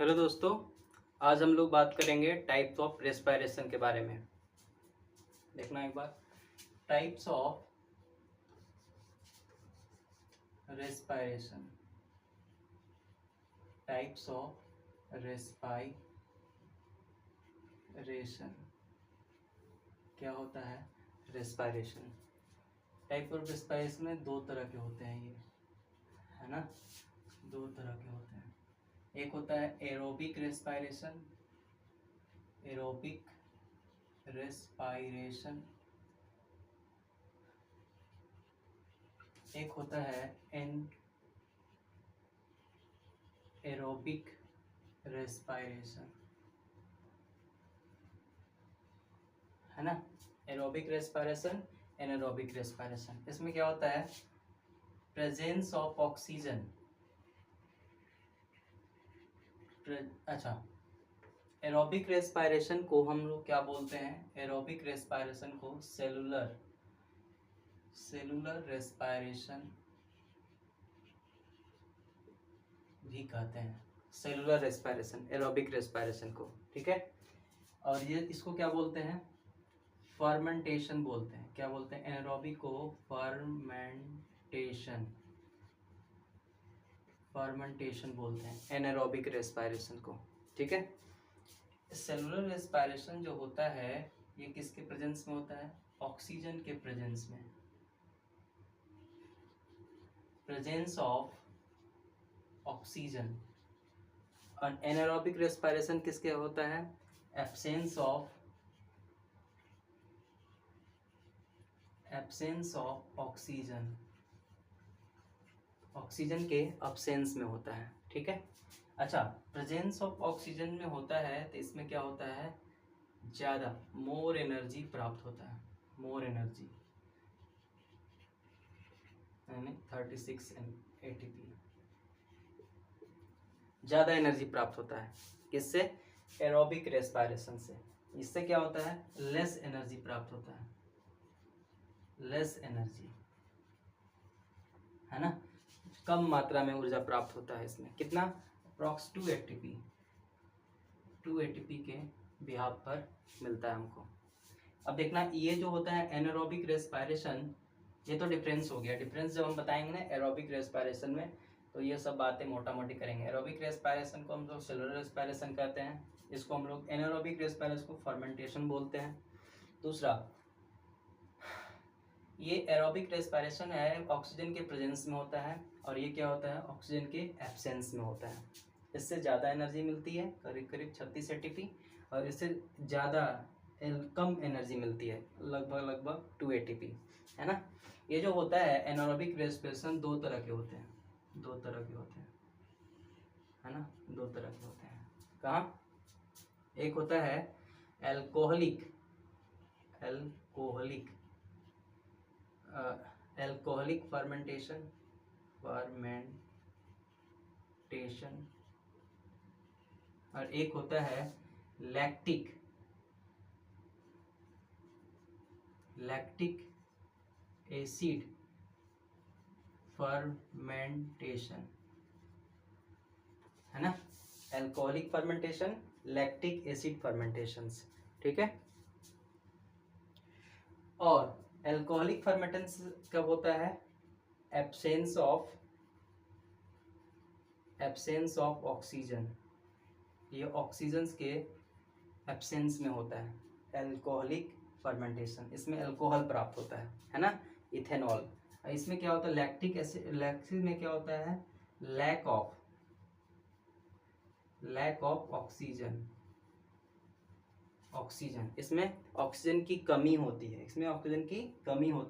Hello दोस्तों, आज हम लोग बात करेंगे टाइप्स ऑफ रेस्पिरेशन के बारे में। देखना एक बार, types of respiration. Types of respiration क्या होता है? रेस्पिरेशन, टाइप ऑफ रेस्पिरेशन में दो तरह के होते हैं, ये है ना, दो तरह के होते हैं। एक होता है एरोबिक रेस्पिरेशन, एरोबिक रेस्पिरेशन। एक होता है एन एरोबिक रेस्पिरेशन, है ना। Aerobic respiration, anaerobic respiration. इसमें क्या होता है? Presence of oxygen. अच्छा, एरोबिक रेस्पिरेशन को हम लोग क्या बोलते हैं? एरोबिक रेस्पिरेशन को सेलुलर रेस्पिरेशन भी कहते हैं। सेलुलर रेस्पिरेशन, एरोबिक रेस्पिरेशन को, ठीक है। और ये इसको क्या बोलते हैं? फर्मेंटेशन बोलते हैं। क्या बोलते हैं? एनारोबिक को फर्मेंटेशन बोलते हैं, एनारोबिक रेस्पिरेशन को, ठीक है। सेलुलर रेस्पिरेशन जो होता है, ये किसके प्रेजेंस में होता है? ऑक्सीजन के प्रेजेंस में। Presence of oxygen. और एनारोबिक रेस्पिरेशन किसके होता है? Absence of oxygen. ऑक्सीजन के अब्सेंस में होता है, ठीक है। अच्छा, प्रेजेंस ऑफ ऑक्सीजन में होता है तो इसमें क्या होता है? ज़्यादा, मोर एनर्जी प्राप्त होता है। मोर एनर्जी यानी 36 ATP, ज़्यादा एनर्जी प्राप्त होता है। किससे? एरोबिक रेस्पिरेशन से। इससे क्या होता है? लेस एनर्जी प्राप्त होता है, लेस एनर्जी, है ना। कम मात्रा में ऊर्जा प्राप्त होता है इसमें। कितना? अप्रॉक्स 2 ATP के बिहाव पर मिलता है हमको। अब देखना, ये जो होता है एनारोबिक रेस्पिरेशन, ये तो डिफरेंस हो गया। डिफरेंस जब हम बताएंगे ना एरोबिक रेस्पिरेशन में, तो ये सब बातें मोटा मोटी करेंगे। एरोबिक रेस्पिरेशन को हम लोग सेलुलर रेस्पिरेशन कहते हैं। इसको हम लोग एनारोबिक रेस्पिरेशन को फर्मेंटेशन बोलते हैं। दूसरा, ये एरोबिक रेस्पिरेशन है, ऑक्सीजन के प्रेजेंस में होता है। और ये क्या होता है? ऑक्सीजन के एब्सेंस में होता है। इससे ज़्यादा एनर्जी मिलती है, करीब करीब 36 ATP। और इससे ज़्यादा कम एनर्जी मिलती है, लगभग 2 ATP, है ना। ये जो होता है एनारोबिक रेस्पिरेशन, दो तरह के होते हैं, है ना। दो तरह के होते हैं। कहाँ? एक होता है एल्कोहलिक फर्मेंटेशन और एक होता है लैक्टिक एसिड फर्मेंटेशन, है ना। एल्कोहलिक फर्मेंटेशन, लैक्टिक एसिड फर्मेंटेशंस, ठीक है। और एल्कोहलिक फर्मेंटेशन कब होता है? Absence of oxygen. ये ऑक्सीजन के एब्सेंस में होता है एल्कोहलिक फर्मेंटेशन। इसमें अल्कोहल प्राप्त होता है ना, इथेनॉल। इसमें क्या होता है? लैक्टिक एसिड, लैक्टिक में क्या होता है? Lack of oxygen. इसमें ऑक्सीजन की कमी होती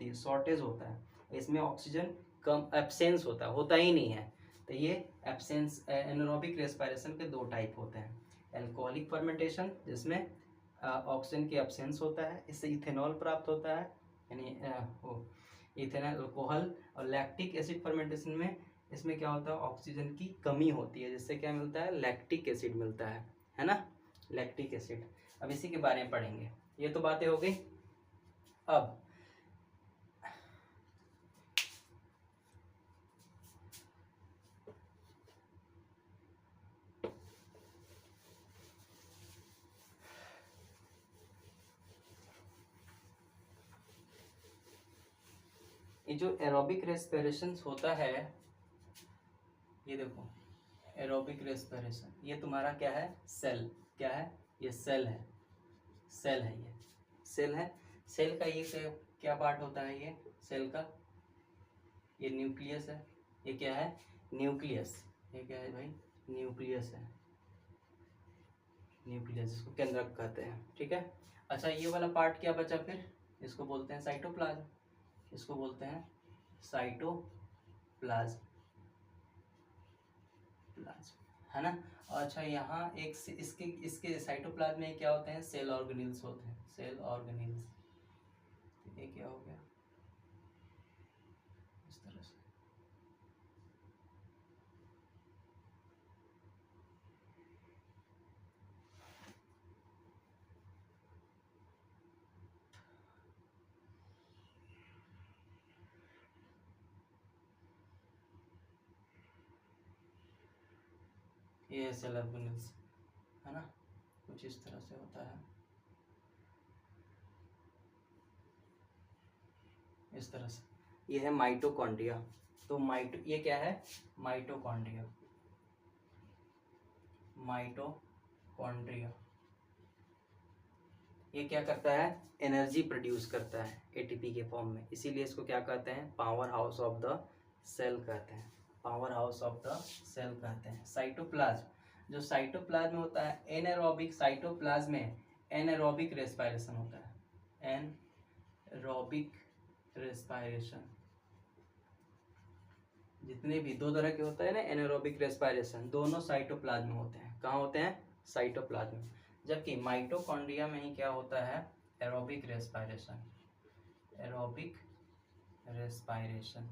है, शॉर्टेज होता है। इसमें ऑक्सीजन कम, एब्सेंस होता ही नहीं है। तो ये एब्सेंस, एनारोबिक रेस्पिरेशन के दो टाइप होते हैं। एल्कोहलिक फर्मेंटेशन, जिसमें ऑक्सीजन की एब्सेंस होता है, इससे इथेनॉल प्राप्त होता है, यानी इथेनॉल, अल्कोहल। और लैक्टिक एसिड फर्मेंटेशन में इसमें क्या होता है? ऑक्सीजन की कमी होती है, जिससे क्या मिलता है? लैक्टिक एसिड मिलता है ना, लैक्टिक एसिड। अब इसी के बारे में पढ़ेंगे। ये तो बातें हो गई। अब ये जो एरोबिक रेस्पिरेशन होता है, ये देखो एरोबिक रेस्पिरेशन, ये तुम्हारा क्या है, सेल, क्या है, ये सेल है, सेल है, ये सेल है। सेल का ये क्या पार्ट होता है, ये सेल का, ये न्यूक्लियस है, ये क्या है, न्यूक्लियस, ये क्या है भाई, न्यूक्लियस है, न्यूक्लियस, इसको केंद्रक कहते हैं, ठीक है। अच्छा ये वाला पार्ट क्या बचा फिर, इसको बोलते हैं साइटोप्लाज्म, इसको बोलते हैं साइटोप्लाज्म, है ना। अच्छा यहाँ एक इसके इसके साइटोप्लाज्म में क्या होते हैं, सेल ऑर्गेनेल्स होते हैं, सेल ऑर्गेनेल्स, ये क्या हो गया इस तरह से, ये सेल ऑर्गेनेल्स, है ना, कुछ इस तरह से होता है, इस तरह से, ये है माइटोकॉन्ड्रिया। तो ये क्या है, माइटोकॉन्ड्रिया, माइटोकॉन्ड्रिया, ये क्या करता है, एनर्जी प्रोड्यूस करता है एटीपी के फॉर्म में, इसीलिए इसको क्या कहते हैं, power house of the cell कहते हैं, power house of the cell कहते हैं। साइटोप्लाज्म, जो साइटोप्लाज्म में होता है, एनारोबिक साइटोप्लाज्म में एनारोबिक रेस्पिरेशन होता है, एनारोबिक रेस्पिरेशन, जितने भी दो तरह के होता है ना एनारोबिक रेस्पिरेशन, दोनों साइटोप्लाज्म में होते हैं, कहाँ होते हैं, साइटोप्लाज्म में। जबकि माइटोकॉन्ड्रिया में ही क्या होता है, aerobic respiration, aerobic respiration,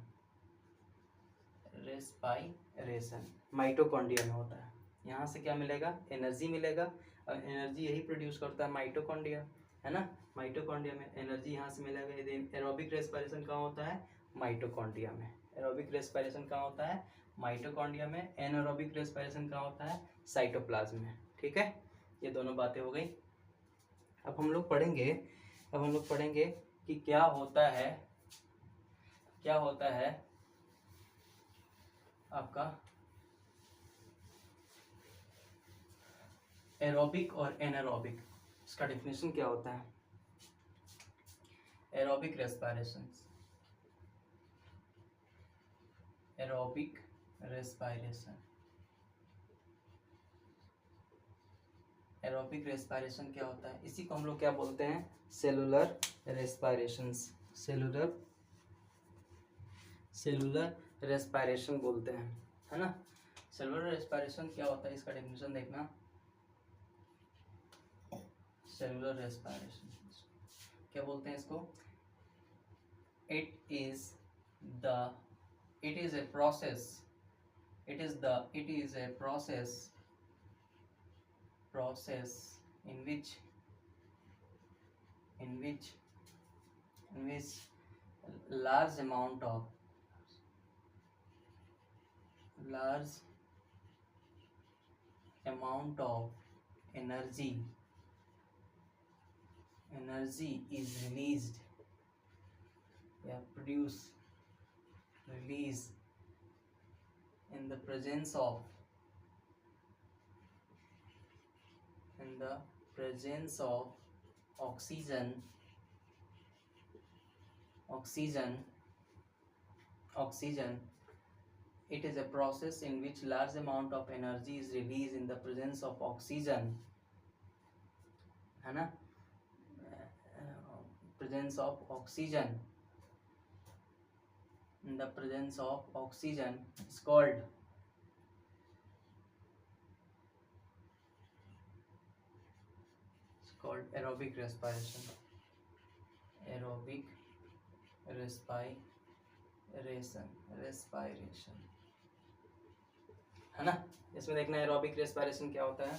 respiration mitochondria में होता है। यहाँ से क्या मिलेगा, एनर्जी मिलेगा, और एनर्जी यही प्रोड्यूस करता है माइटोकॉन्ड्रिया, है ना। माइटोकॉन्ड्रिया में एनर्जी यहाँ से मिलेगा, यदि एरोबिक रेस्पिरेशन कहाँ होता है, माइटोकॉन्ड्रिया में। एरोबिक रेस्पिरेशन कहाँ होता है, माइटोकॉन्ड्रिया में। एनारोबिक रेस्पिरेशन कहाँ होता है, साइटोप्लाज्म में, ठीक है। ये दोनों बातें हो गई। अब हम लोग पढ़ेंगे कि क्या होता है आपका एरोबिक और एनारोबिक, इसका डेफिनेशन क्या होता है। Aerobic respiration, aerobic respiration, aerobic respiration क्या होता है, इसी को हम लोग क्या बोलते हैं, सेलुलर रेस्पिरेशंस, सेलुलर रेस्पिरेशन बोलते हैं, है ना। सेलुलर रेस्पिरेशन क्या होता है, इसका डेफिनेशन देखना। सेलुलर रेस्पिरेशन क्या बोलते हैं इसको, it is a process, it is a process in which large amount of energy is released, release in the presence of oxygen. It is a process in which large amount of energy is released in the presence of oxygen, है ना, presence of oxygen, in the presence of oxygen is called aerobic respiration, respiration, है ना। इसमें देखना aerobic respiration क्या होता है,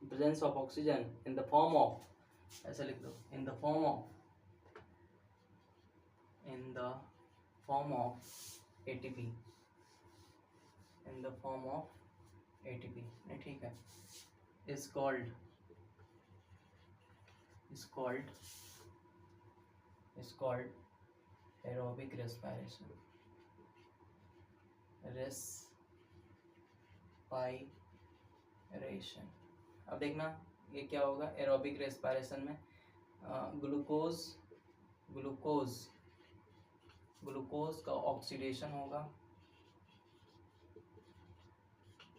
presence of oxygen in the form of, ऐसे लिख दो, in the form of ATP, in the form of ATP, नहीं ठीक है, is called is called aerobic respiration. Respiration. अब देखना ये क्या होगा एरोबिक रेस्पिरेशन में, ग्लूकोज ग्लूकोज ग्लूकोज का ऑक्सीडेशन होगा,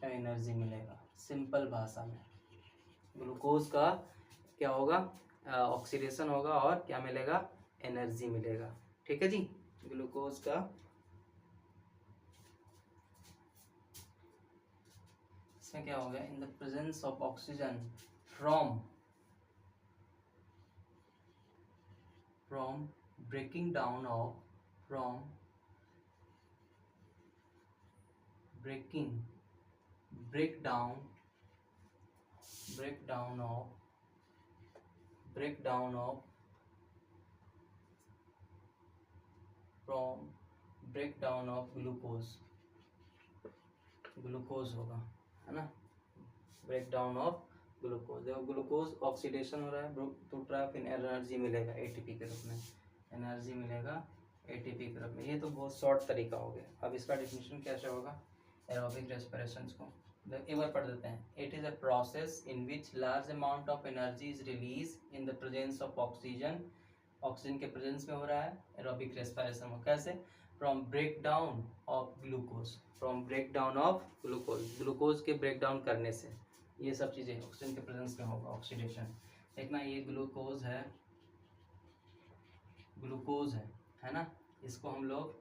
एनर्जी मिलेगा। सिंपल भाषा में ग्लूकोज का क्या होगा, ऑक्सीडेशन होगा और क्या मिलेगा, एनर्जी मिलेगा। ठीक है जी, ग्लूकोज का इसमें क्या होगा, in the presence of oxygen from breaking down of breakdown of glucose होगा, है ना, ब्रेकडाउन ऑफ ग्लूकोज। देखो ग्लूकोज ऑक्सीडेशन हो रहा है, टूट रहा है, फिर एनर्जी मिलेगा एटीपी के रूप में, एनर्जी मिलेगा एटीपी के रूप में। ये तो बहुत शॉर्ट तरीका हो गया। अब इसका डिफिनेशन कैसे होगा एरोबिक रेस्पिरेशन को, एक बार पढ़ देते हैं। It is a process in which large amount of energy is release in the presence of oxygen. Oxygen के प्रेजेंस में हो रहा है एरोबिक रेस्पिरेशन में। कैसे, from breakdown of glucose, glucose के ब्रेकडाउन करने से, ये सब चीज़ें ऑक्सीजन के प्रेजेंस में होगा ऑक्सीडेशन। देखना ये ग्लूकोज है ना, इसको हम लोग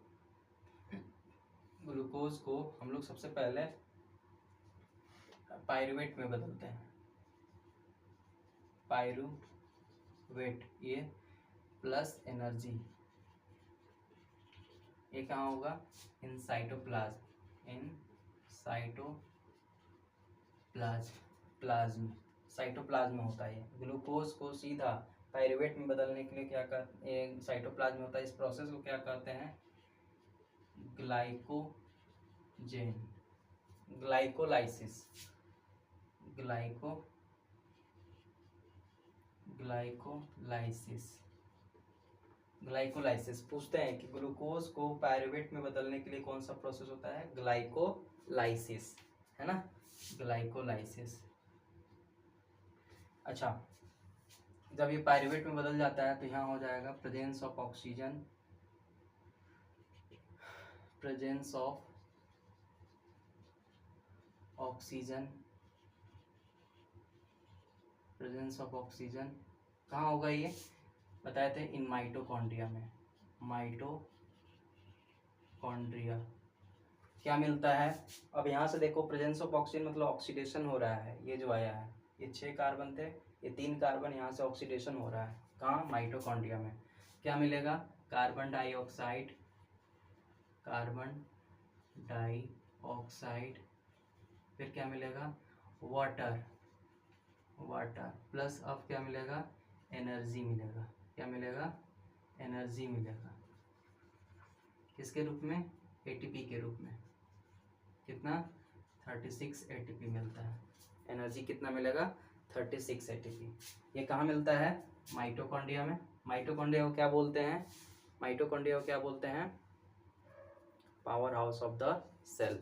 ग्लूकोज को हम लोग सबसे पहले पायरुवेट में बदलते हैं, पायरुवेट, ये प्लस एनर्जी, ये कहाँ होगा, इन साइटोप्लाज्म होता है। ग्लूकोज को सीधा पायरुवेट में बदलने के लिए क्या करते हैं, साइटोप्लाज्म में होता है। इस प्रोसेस को क्या कहते हैं, ग्लाइकोलाइसिस। पूछते हैं कि ग्लूकोज को पायरुवेट में बदलने के लिए कौन सा प्रोसेस होता है, ग्लाइकोलाइसिस, है ना, ग्लाइकोलाइसिस। अच्छा, जब ये पायरुवेट में बदल जाता है तो यहाँ हो जाएगा प्रेजेंस ऑफ ऑक्सीजन, कहाँ होगा ये बताए थे, इन माइटोकॉन्ड्रिया में। माइटोकॉन्ड्रिया क्या मिलता है, अब यहाँ से देखो प्रेजेंस ऑफ ऑक्सीजन मतलब ऑक्सीडेशन हो रहा है, ये जो आया है, ये 6 कार्बन थे, ये 3 कार्बन यहाँ से ऑक्सीडेशन हो रहा है, कहाँ, माइटोकॉन्ड्रिया में। क्या मिलेगा, कार्बन डाइऑक्साइड, फिर क्या मिलेगा, वाटर, प्लस अब क्या मिलेगा, एनर्जी मिलेगा। क्या मिलेगा, एनर्जी मिलेगा, किसके रूप में, एटीपी के रूप में। कितना, 36 एटीपी मिलता है। एनर्जी कितना मिलेगा, 36 एटीपी। ये कहाँ मिलता है, माइटोकॉन्ड्रिया में। माइटोकॉन्ड्रिया को क्या बोलते हैं, power house of the cell.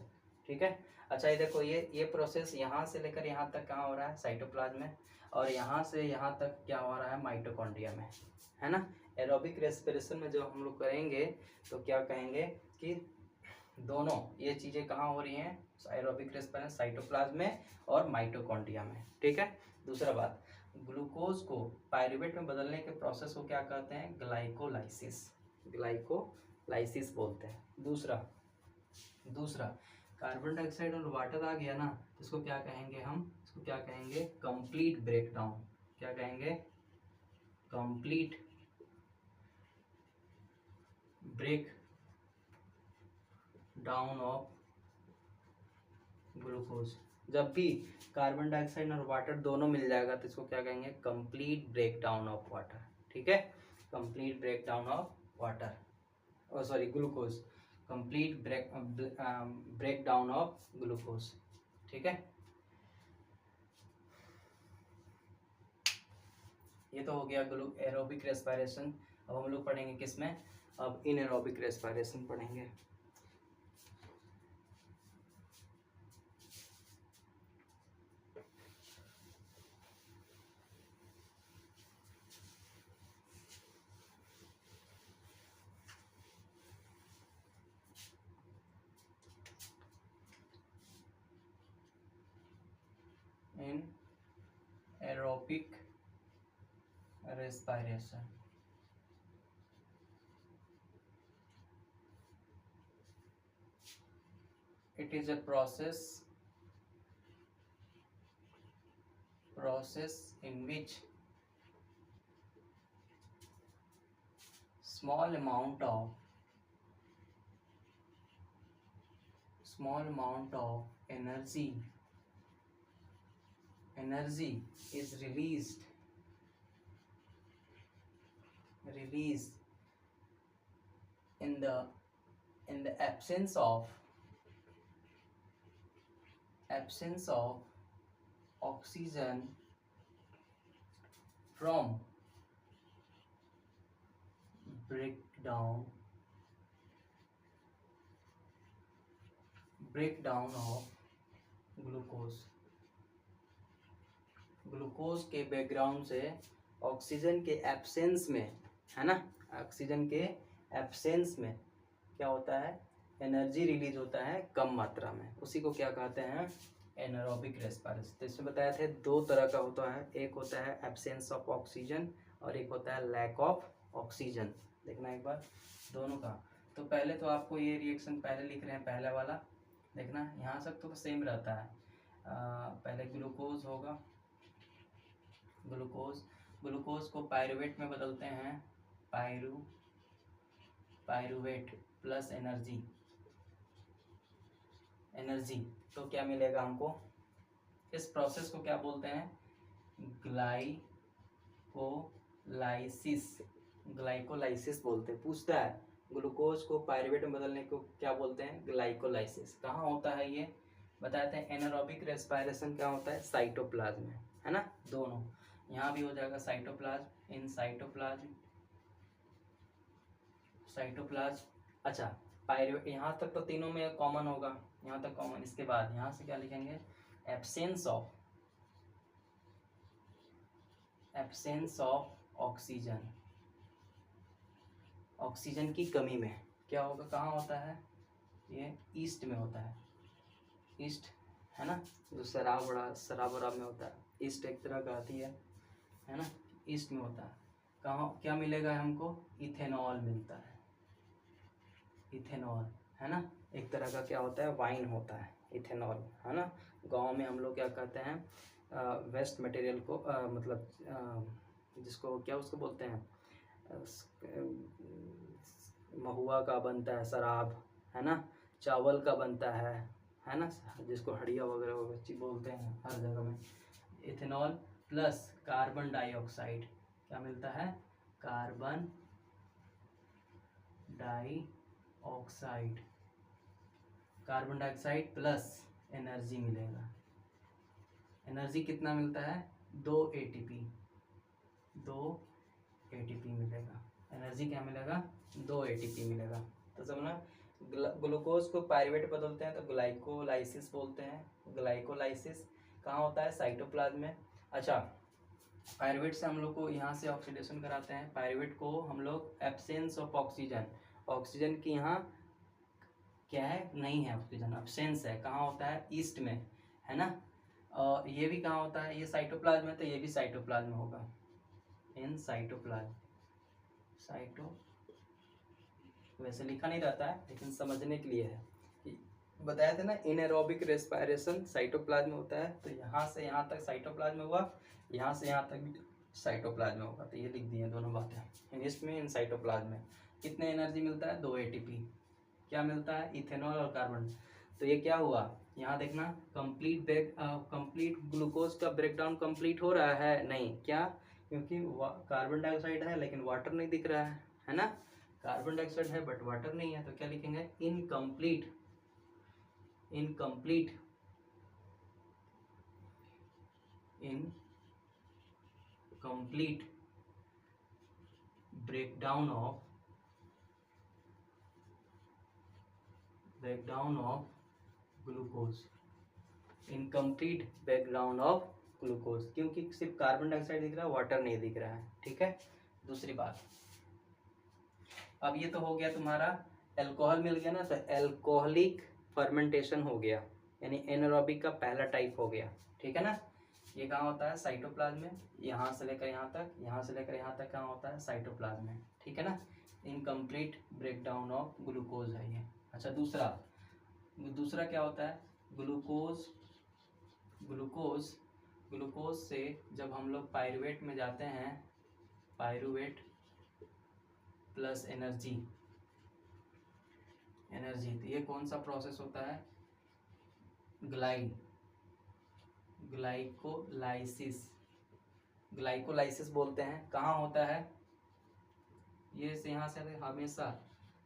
ठीक है, अच्छा ये देखो ये प्रोसेस यहाँ से लेकर यहाँ तक कहाँ हो रहा है, साइटोप्लाज्म में, और यहाँ से यहाँ तक क्या हो रहा है, माइटोकॉन्ड्रिया में, है ना। एरोबिक रेस्पिरेशन में जो हम लोग करेंगे तो क्या कहेंगे कि दोनों ये चीज़ें कहाँ हो रही हैं, एरोबिक रेस्पिरेशन साइटोप्लाज्म में और माइटोकॉन्ड्रिया में। ठीक है, दूसरा बात, ग्लूकोज को पायरुवेट में बदलने के प्रोसेस को क्या कहते हैं, ग्लाइकोलाइसिस बोलते हैं। दूसरा कार्बन डाइऑक्साइड और वाटर आ गया ना, तो इसको क्या कहेंगे हम, इसको क्या कहेंगे, कंप्लीट ब्रेकडाउन। क्या कहेंगे, complete break down of glucose. जब भी कार्बन डाइऑक्साइड और वाटर दोनों मिल जाएगा तो इसको क्या कहेंगे, complete break down of water. ठीक है, complete break down of water, glucose, complete break down of glucose. ठीक है, ये तो हो गया एरोबिक रेस्पिरेशन। अब हम लोग पढ़ेंगे किस में, अब इनएरोबिक रेस्पिरेशन पढ़ेंगे। इन aerobic respiration, it is a process in which small amount of energy is released in the absence of oxygen from breakdown of glucose के बैकग्राउंड से ऑक्सीजन के एब्सेंस में, है ना, ऑक्सीजन के एब्सेंस में क्या होता है, एनर्जी रिलीज होता है कम मात्रा में, उसी को क्या कहते हैं, एनारोबिक रेस्पिरेशन। तो इसमें बताया थे दो तरह का होता है, एक होता है एब्सेंस ऑफ ऑक्सीजन और एक होता है लैक ऑफ ऑक्सीजन। देखना एक बार दोनों का। तो पहले तो आपको ये रिएक्शन पहले लिख रहे हैं, पहला वाला देखना, यहाँ सब तो सेम रहता है। पहले ग्लूकोज होगा, ग्लूकोज को पायरुवेट में बदलते हैं, पायरुवेट प्लस एनर्जी, तो क्या मिलेगा हमको, इस प्रोसेस को क्या बोलते हैं, ग्लाइकोलाइसिस बोलते हैं। पूछता है ग्लूकोज को पायरुवेट में बदलने को क्या बोलते हैं, ग्लाइकोलाइसिस। कहाँ होता है ये बताते हैं। एनारोबिक रेस्पिरेशन क्या होता है, साइटोप्लाज्म में, है ना, दोनों यहाँ भी हो जाएगा साइटोप्लाज्म, इन साइटोप्लाज्म। अच्छा, पायरुवेट यहाँ तक तो तीनों में कॉमन होगा, यहाँ तक कॉमन। इसके बाद यहाँ से क्या लिखेंगे, एब्सेंस ऑफ ऑक्सीजन की कमी में क्या होगा, कहाँ होता है, ये ईस्ट में होता है, ईस्ट, है ना, जो शराब में होता है, ईस्ट एक तरह का आती है ना, ईस्ट में होता है। कहाँ क्या मिलेगा हमको, इथेनॉल मिलता है, इथेनॉल, है ना, एक तरह का क्या होता है, वाइन होता है इथेनॉल, है ना। गांव में हम लोग क्या कहते हैं, वेस्ट मटेरियल को मतलब जिसको क्या उसको बोलते हैं, महुआ का बनता है शराब, है ना, चावल का बनता है ना, जिसको हड़िया वगैरह बोलते हैं हर जगह में। इथेनॉल प्लस कार्बन डाइऑक्साइड, क्या मिलता है, कार्बन डाइऑक्साइड प्लस एनर्जी मिलेगा। एनर्जी कितना मिलता है, 2 ATP मिलेगा। एनर्जी क्या मिलेगा, 2 ATP मिलेगा। तो समझना, ग्लूकोज को पायरुवेट बदलते हैं तो ग्लाइकोलाइसिस बोलते हैं। ग्लाइकोलाइसिस कहाँ होता है, साइटोप्लाज्म में। अच्छा, पायरुवेट से हम लोग को यहाँ से ऑक्सीडेशन कराते हैं। पायरुवेट को हम लोग एब्सेंस ऑफ ऑक्सीजन की यहाँ क्या है, नहीं है ऑक्सीजन, एब्सेंस है। कहाँ होता है, ईस्ट में, है ना। और ये भी कहाँ होता है, ये साइटोप्लाज्म है तो ये भी साइटोप्लाज्म होगा, इन साइटोप्लाज्म। वैसे लिखा नहीं रहता है लेकिन समझने के लिए है। बताया था ना, इनएरोबिक रेस्पिरेशन साइटोप्लाज्म में होता है, तो यहाँ से यहाँ तक साइटोप्लाज्म हुआ, यहाँ से यहाँ तक भी साइटोप्लाज्म होगा। तो ये लिख दिए दोनों बातें, ईस्ट में, इन साइटोप्लाज्म में। कितने एनर्जी मिलता है, 2 ATP। क्या मिलता है, इथेनॉल और कार्बन। तो ये क्या हुआ, यहाँ देखना, कंप्लीट ग्लूकोज का ब्रेकडाउन कंप्लीट हो रहा है, नहीं, क्या, क्योंकि कार्बन डाइऑक्साइड है लेकिन वाटर नहीं दिख रहा है ना। कार्बन डाइऑक्साइड है बट वाटर नहीं है, तो क्या लिखेंगे, incomplete breakdown of glucose, incomplete breakdown of glucose, क्योंकि सिर्फ कार्बन डाइऑक्साइड दिख रहा है, वाटर नहीं दिख रहा है। ठीक है, दूसरी बात, अब ये तो हो गया तुम्हारा अल्कोहल मिल गया ना, तो अल्कोहलिक फर्मेंटेशन हो गया, यानी एनारोबिक का पहला टाइप हो गया। ठीक है ना, ये कहाँ होता है? साइटोप्लाज्म में। यहाँ से लेकर यहाँ तक, यहाँ से लेकर यहाँ तक कहाँ होता है? साइटोप्लाज्म में। ठीक है ना, इनकम्प्लीट ब्रेकडाउन ऑफ ग्लूकोज है ये। अच्छा, दूसरा क्या होता है? ग्लूकोज से जब हम लोग पायरुवेट में जाते हैं, पायरुवेट प्लस एनर्जी, तो ये कौन सा प्रोसेस होता है? ग्लाइकोलाइसिस बोलते हैं। कहाँ होता है ये? से यहाँ से हमेशा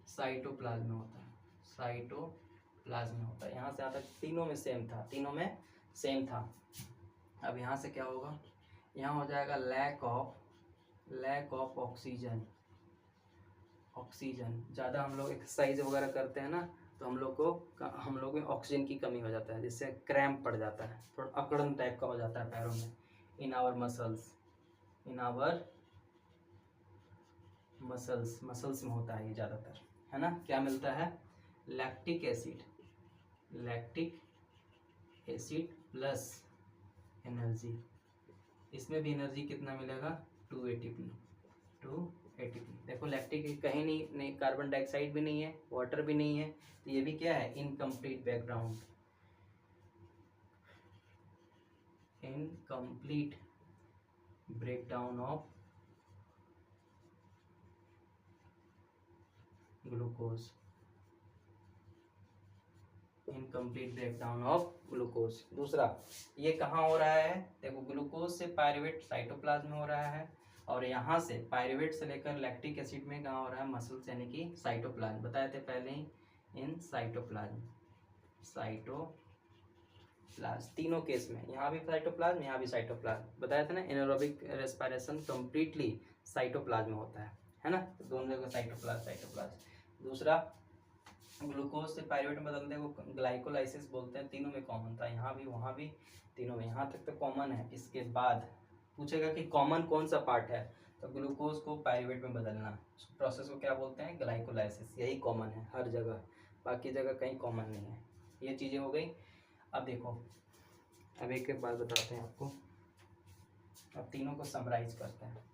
साइटोप्लाज्म में होता है, साइटोप्लाज्म में होता है। यहाँ से आता, तीनों में सेम था। अब यहाँ से क्या होगा? यहाँ हो जाएगा लैक ऑफ ऑक्सीजन। ज़्यादा हम लोग एक्सरसाइज वगैरह करते हैं ना, तो हम लोग में ऑक्सीजन की कमी हो जाता है, जिससे क्रैम्प पड़ जाता है, थोड़ा अकड़न टाइप का हो जाता है पैरों में। इन आवर मसल्स में होता है ये ज़्यादातर, है ना। क्या मिलता है? Lactic acid plus energy. इसमें भी एनर्जी कितना मिलेगा? 2 ATP। देखो, लैक्टिक कहीं नहीं, कार्बन डाइऑक्साइड भी नहीं है, वाटर भी नहीं है, तो ये भी क्या है? Incomplete breakdown of glucose. दूसरा, ये कहाँ हो रहा है? देखो, ग्लूकोज से पायरुवेट साइटोप्लाज्म में हो रहा है, और यहाँ से पायरुवेट से लेकर लैक्टिक एसिड में कहाँ हो रहा है? मसल्स, यानी कि साइटोप्लाज्म। बताए थे पहले ही, इन साइटोप्लाज्म। तीनों केस में, यहाँ भी साइटोप्लाज्म, यहाँ भी साइटोप्लाज्म। बताया था ना, एनारोबिक रेस्पिरेशन कंप्लीटली साइटोप्लाज्म में होता है ना, दोनों जगह साइटोप्लाज्म। दूसरा, ग्लूकोज से पायरुवेट में बदलते हैं, वो ग्लाइकोलाइसिस बोलते हैं। तीनों में कॉमन था, यहाँ भी वहाँ भी, तीनों में। यहाँ तक तो कॉमन है। इसके बाद पूछेगा कि कॉमन कौन सा पार्ट है, तो ग्लूकोज को पायरुवेट में बदलना, उस प्रोसेस को क्या बोलते हैं? ग्लाइकोलाइसिस। यही कॉमन है हर जगह, बाकी जगह कहीं कॉमन नहीं है। ये चीज़ें हो गई। अब देखो, अब एक एक बात बताते हैं आपको। अब तीनों को समराइज करते हैं।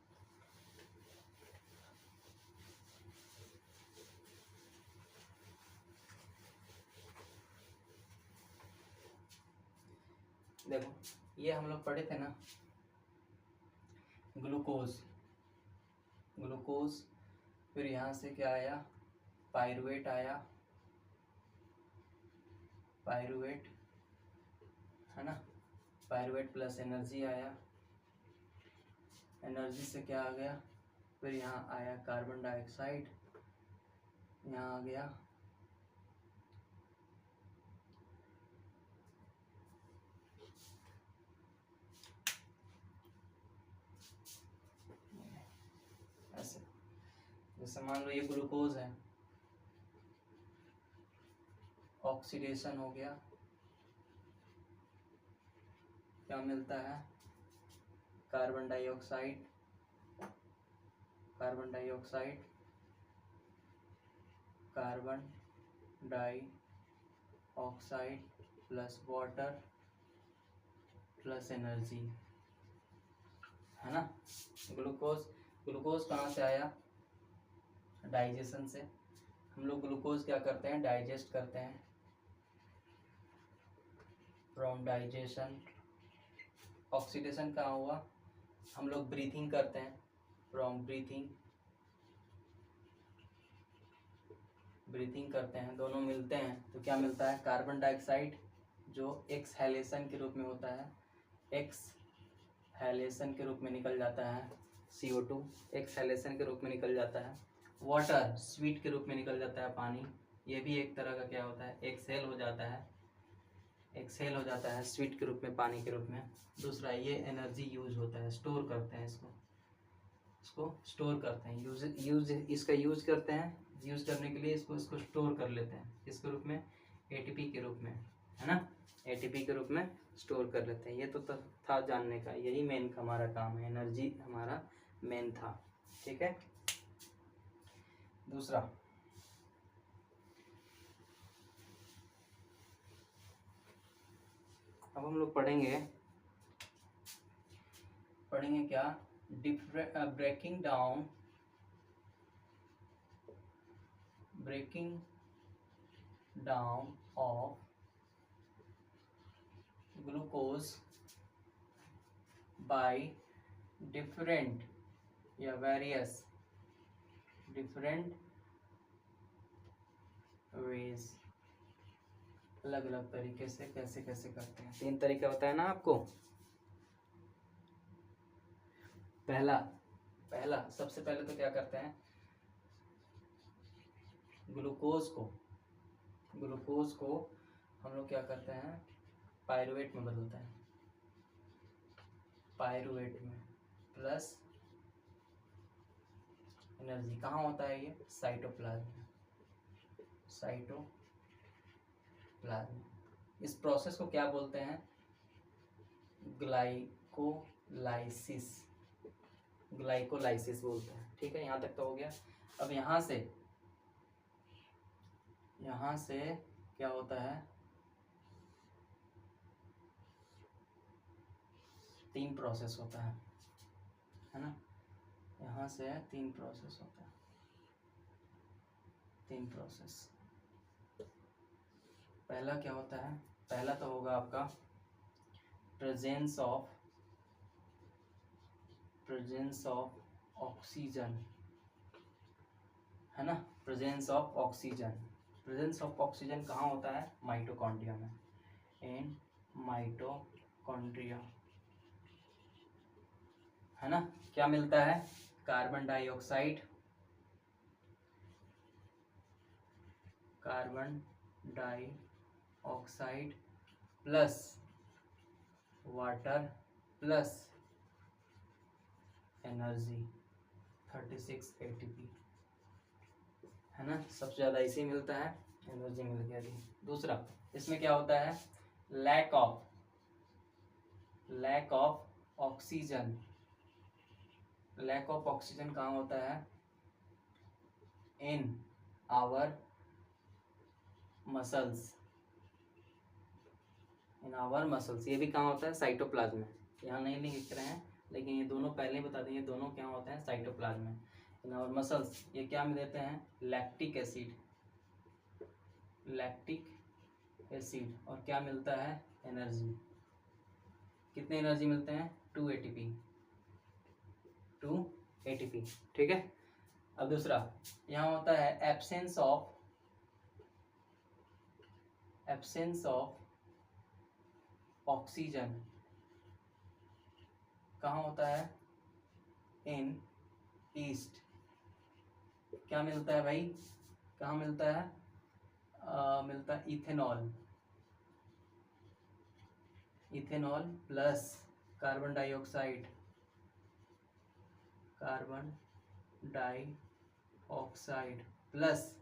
देखो, ये हम लोग पढ़े थे ना, ग्लूकोज, फिर यहाँ से क्या आया? पायरुवेट आया, है ना। पायरुवेट प्लस एनर्जी आया, एनर्जी से क्या आ गया? फिर यहाँ आया कार्बन डाइऑक्साइड, यहाँ आ गया ऐसे। जैसे मान लो ये ग्लूकोज है, ऑक्सीडेशन हो गया, क्या मिलता है? Carbon dioxide carbon dioxide plus water plus energy, है ना। ग्लूकोज कहाँ से आया? डाइजेशन से। हम लोग ग्लूकोज क्या करते हैं? डाइजेस्ट करते हैं, फ्रॉम डाइजेशन। ऑक्सीडेशन कहाँ हुआ? हम लोग ब्रीथिंग करते हैं, फ्रॉम ब्रीथिंग करते हैं, दोनों मिलते हैं तो क्या मिलता है? कार्बन डाइऑक्साइड, जो एक्सहेलेशन के रूप में होता है, एक्सहेलेशन के रूप में निकल जाता है। CO2 एक्सहेलेशन के रूप में निकल जाता है। वाटर स्वीट के रूप में निकल जाता है, पानी। ये भी एक तरह का क्या होता है? एक्सहेल हो जाता है स्वीट के रूप में, पानी के रूप में। दूसरा, ये एनर्जी यूज होता है, स्टोर करते हैं इसको, इसको स्टोर करते हैं, यूज इसका यूज करते हैं, यूज करने के लिए इसको स्टोर कर लेते हैं किसके रूप में, एटीपी के रूप में, है ना, एटीपी के रूप में स्टोर कर लेते हैं। ये तो था जानने का, यही मेन हमारा काम है, एनर्जी हमारा मेन था, ठीक है। दूसरा अब हम लोग पढ़ेंगे क्या, breaking down of glucose by different या वेरियस डिफरेंट वेज, अलग अलग तरीके से कैसे कैसे करते हैं। 3 तरीका बताया ना आपको। पहला सबसे पहले तो क्या करते हैं, ग्लूकोज को हम लोग क्या करते हैं, पायरुवेट में बदलते हैं, पायरुवेट में प्लस एनर्जी। कहाँ होता है ये, साइटोप्लाज्म। इस प्रोसेस को क्या बोलते हैं, ग्लाइकोलाइसिस बोलते हैं, ठीक है। यहाँ तक तो हो गया। अब यहाँ से क्या होता है, 3 प्रोसेस होता है ना, यहाँ से 3 प्रोसेस होता है, 3 प्रोसेस। पहला क्या होता है, पहला तो होगा आपका प्रेजेंस ऑफ ऑक्सीजन, है ना, प्रेजेंस ऑफ ऑक्सीजन कहाँ होता है, माइटोकॉन्ड्रिया में, इन माइटोकॉन्ड्रिया, है ना। क्या मिलता है, carbon dioxide plus water plus energy 36 ATP, है ना, सबसे ज़्यादा इसी मिलता है, एनर्जी मिल गया अभी। दूसरा इसमें क्या होता है, लैक ऑफ ऑक्सीजन कहाँ होता है, इन आवर मसल्स, ये भी कहाँ होता है, साइटोप्लाज्म में। यहाँ नहीं लिख रहे हैं, लेकिन ये दोनों पहले बता देंगे, दोनों क्या होते हैं, साइटोप्लाज्म में, इन आवर मसल्स। ये क्या में देते हैं, लैक्टिक एसिड, और क्या मिलता है, एनर्जी। कितने एनर्जी मिलते हैं, 2 ATP, ठीक है। अब दूसरा यहाँ होता है एब्सेंस ऑफ ऑक्सीजन, कहाँ होता है, इन ईस्ट। क्या मिलता है भाई, कहाँ मिलता है, मिलता है ethanol plus carbon dioxide plus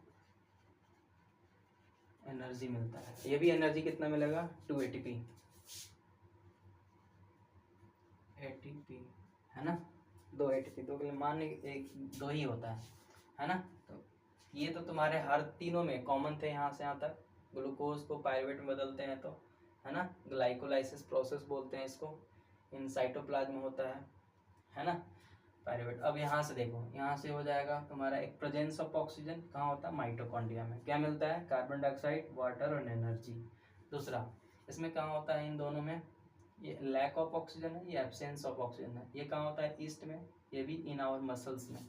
energy मिलता है। ये भी एनर्जी कितना मिलेगा, 2 ATP, है ना, 2 ATP, 2 के लिए मान एक 2 ही होता है ना। तो ये तो तुम्हारे हर तीनों में कॉमन थे, यहाँ से यहाँ तक। ग्लूकोज को पायरुवेट में बदलते हैं तो, है ना, ग्लाइकोलाइसिस प्रोसेस बोलते हैं इसको, इन साइटोप्लाज्म में होता है ना, पायरुवेट। अब यहाँ से देखो, यहाँ से हो जाएगा तुम्हारा एक प्रेजेंस ऑफ ऑक्सीजन, कहाँ होता है, माइटोकॉन्ड्रिया में। क्या मिलता है, कार्बन डाइऑक्साइड, वाटर और एनर्जी। दूसरा इसमें कहाँ होता है, इन दोनों में, ये लैक ऑफ ऑक्सीजन है, ये एब्सेंस ऑफ ऑक्सीजन है। ये कहाँ होता है, ईस्ट में, ये भी इन आवर मसल्स में।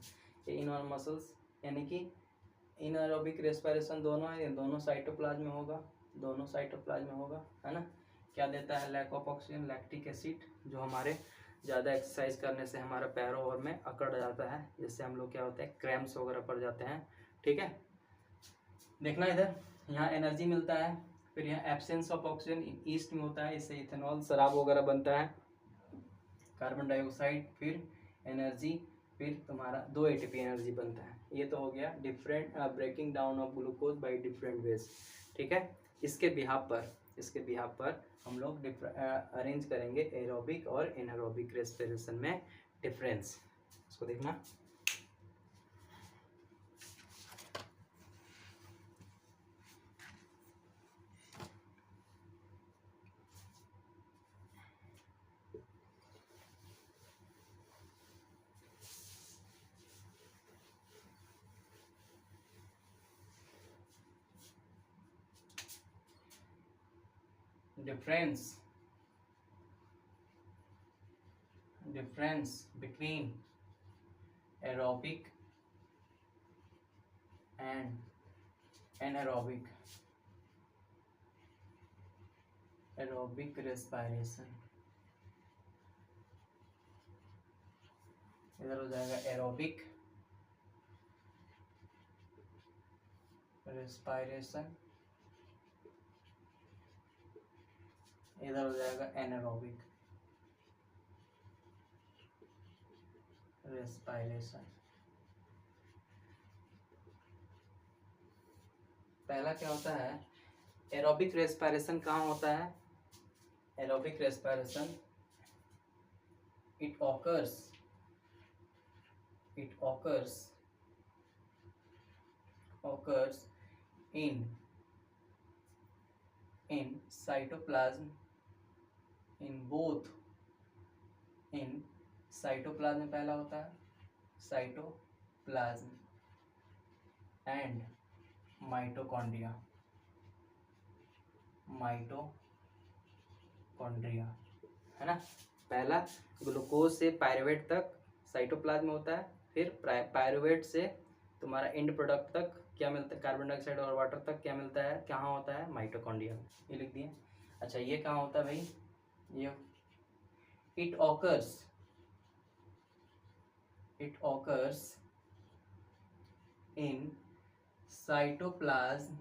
ये इन आवर मसल्स यानी कि इनएरोबिक रेस्पिरेशन दोनों है, ये दोनों साइटोप्लाज्म में होगा, है ना। क्या देता है, lack of oxygen, lactic acid, जो हमारे ज़्यादा एक्सरसाइज करने से हमारा पैरों और में अकड़ जाता है, जिससे हम लोग क्या होते हैं, क्रैम्प्स वगैरह पड़ जाते हैं, ठीक है। देखना इधर, यहाँ एनर्जी मिलता है, फिर यहाँ एब्सेंस ऑफ ऑक्सीजन ईस्ट में होता है, इससे इथेनॉल, शराब वगैरह बनता है, कार्बन डाइऑक्साइड, फिर एनर्जी, फिर तुम्हारा 2 एटीपी एनर्जी बनता है। ये तो हो गया different breaking down of glucose by different ways. ठीक है, इसके बिहाफ पर हम लोग अरेंज करेंगे एरोबिक और एनारोबिक रेस्पिरेशन में डिफरेंस। इसको देखना, difference between aerobic and anaerobic respiration। इधर हो जाएगा एरोबिक रेस्पिरेशन, इधर हो जाएगा एनारोबिक रेस्पिरेशन। पहला क्या होता है, एरोबिक रेस्पिरेशन कहाँ होता है? Aerobic respiration it occurs in cytoplasm, in cytoplasm में पहला होता है साइटोप्लाज्म एंड माइटोकॉन्ड्रिया है ना। पहला ग्लूकोज से पायरुवेट तक साइटोप्लाज्म में होता है, फिर पायरुवेट से तुम्हारा एंड प्रोडक्ट तक क्या मिलता है, कार्बन डाइऑक्साइड और वाटर तक क्या मिलता है, कहाँ होता है, माइटोकॉन्ड्रिया में। ये लिख दिए। अच्छा, ये कहाँ होता है भाई, ये it occurs in cytoplasm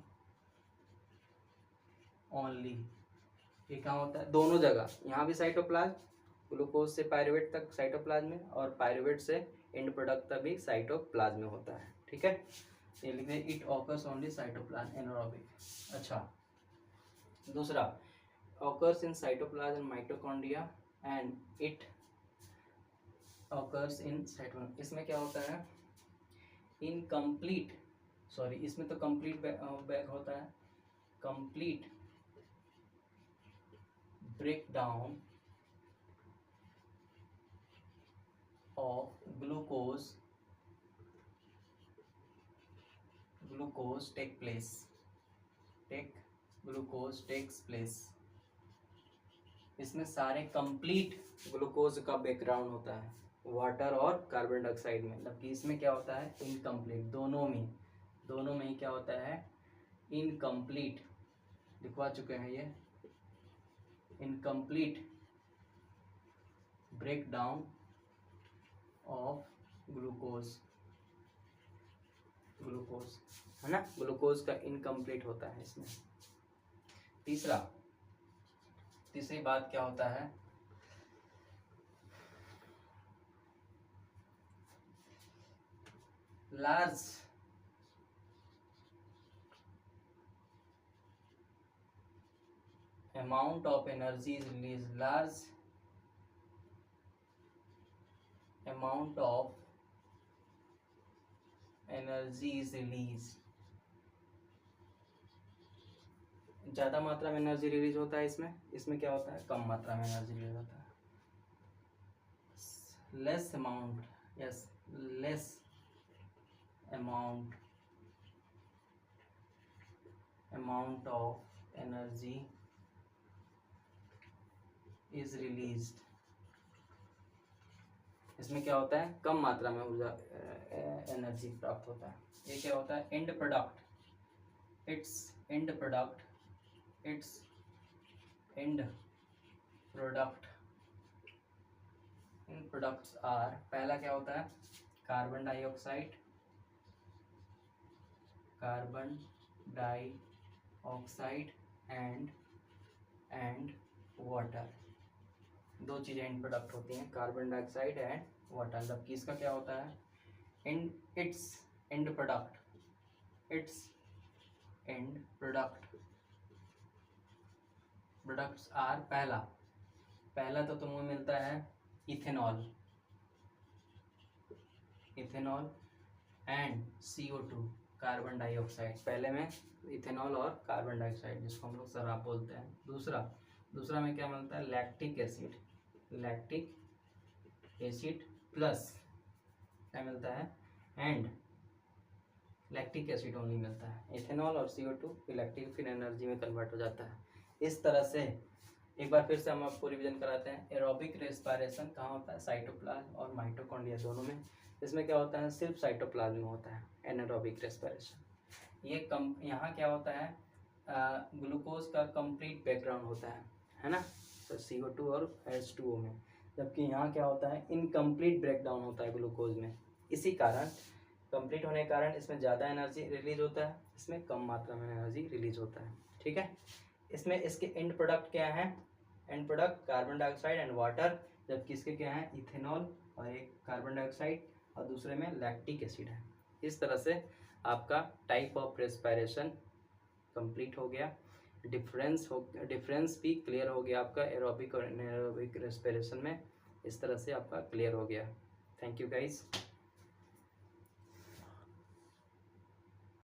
only. ये कहाँ होता है, दोनों जगह, यहाँ भी साइटोप्लाज्म, ग्लूकोज से पायरुवेट तक साइटोप्लाज्म में, और पायरुवेट से एंड प्रोडक्ट तक भी साइटोप्लाज्म में होता है। ठीक है, ये लिख दें, it occurs only cytoplasm anaerobic. अच्छा, दूसरा occurs in cytoplasm mitochondria and it occurs in cytoplasm. इसमें क्या होता है, इनकम्प्लीट, सॉरी इसमें तो कंप्लीट बैग होता है, complete breakdown of glucose takes place। इसमें सारे कंप्लीट ग्लूकोज का बैकग्राउंड होता है वाटर और कार्बन डाइऑक्साइड में, जबकि इसमें क्या होता है, इनकम्प्लीट। दोनों में ही क्या होता है, इनकम्प्लीट। लिखवा चुके हैं ये, इनकम्प्लीट ब्रेकडाउन ऑफ ग्लूकोज है ना, ग्लूकोज का इनकम्प्लीट होता है इसमें। तीसरी बात क्या होता है, large amount of energy is released, large amount of energy is released। ज़्यादा मात्रा में एनर्जी रिलीज होता है इसमें क्या होता है, कम मात्रा में एनर्जी रिलीज होता है। Less amount of energy is released। इसमें क्या होता है, कम मात्रा में ऊर्जा एनर्जी प्राप्त होता है। ये क्या होता है, end product, its end products are, पहला क्या होता है, कार्बन डाइऑक्साइड एंड वाटर। दो चीजें एंड प्रोडक्ट होती हैं, कार्बन डाइऑक्साइड एंड वाटर, जबकि इसका क्या होता है, in its end product, its end products are, पहला तो तुम्हें मिलता है ethanol and CO2 carbon dioxide, पहले में इथेनॉल और कार्बन डाइऑक्साइड जिसको हम लोग शराब बोलते हैं। दूसरा में क्या मिलता है, लैक्टिक एसिड प्लस क्या मिलता है, एंड लैक्टिक एसिड ओनली मिलता है। इथेनॉल और CO2 इलेक्ट्रिक फिर एनर्जी में कन्वर्ट हो जाता है। इस तरह से एक बार फिर से हम आपको रिवीजन कराते हैं। एरोबिक रेस्पिरेशन कहाँ होता है, साइटोप्लाज्म और माइटोकॉन्ड्रिया दोनों में। इसमें क्या होता है, सिर्फ साइटोप्लाज्म में होता है एनारोबिक रेस्पिरेशन। यहाँ क्या होता है, ग्लूकोज का कंप्लीट ब्रेकडाउन होता है ना, तो CO2 और H2O में, जबकि यहाँ क्या होता है, इनकम्प्लीट ब्रेकडाउन होता है ग्लूकोज में। इसी कारण कंप्लीट होने के कारण इसमें ज़्यादा एनर्जी रिलीज होता है, इसमें कम मात्रा में एनर्जी रिलीज होता है। ठीक है, इसमें इसके एंड प्रोडक्ट क्या है, end product carbon dioxide and water, जबकि इसके क्या है, इथेनॉल और एक कार्बन डाइऑक्साइड और दूसरे में लैक्टिक एसिड है। इस तरह से आपका टाइप ऑफ रेस्पिरेशन कंप्लीट हो गया। डिफरेंस भी क्लियर हो गया आपका एरोबिक और एनारोबिक रेस्पिरेशन में। इस तरह से आपका क्लियर हो गया। Thank you guys.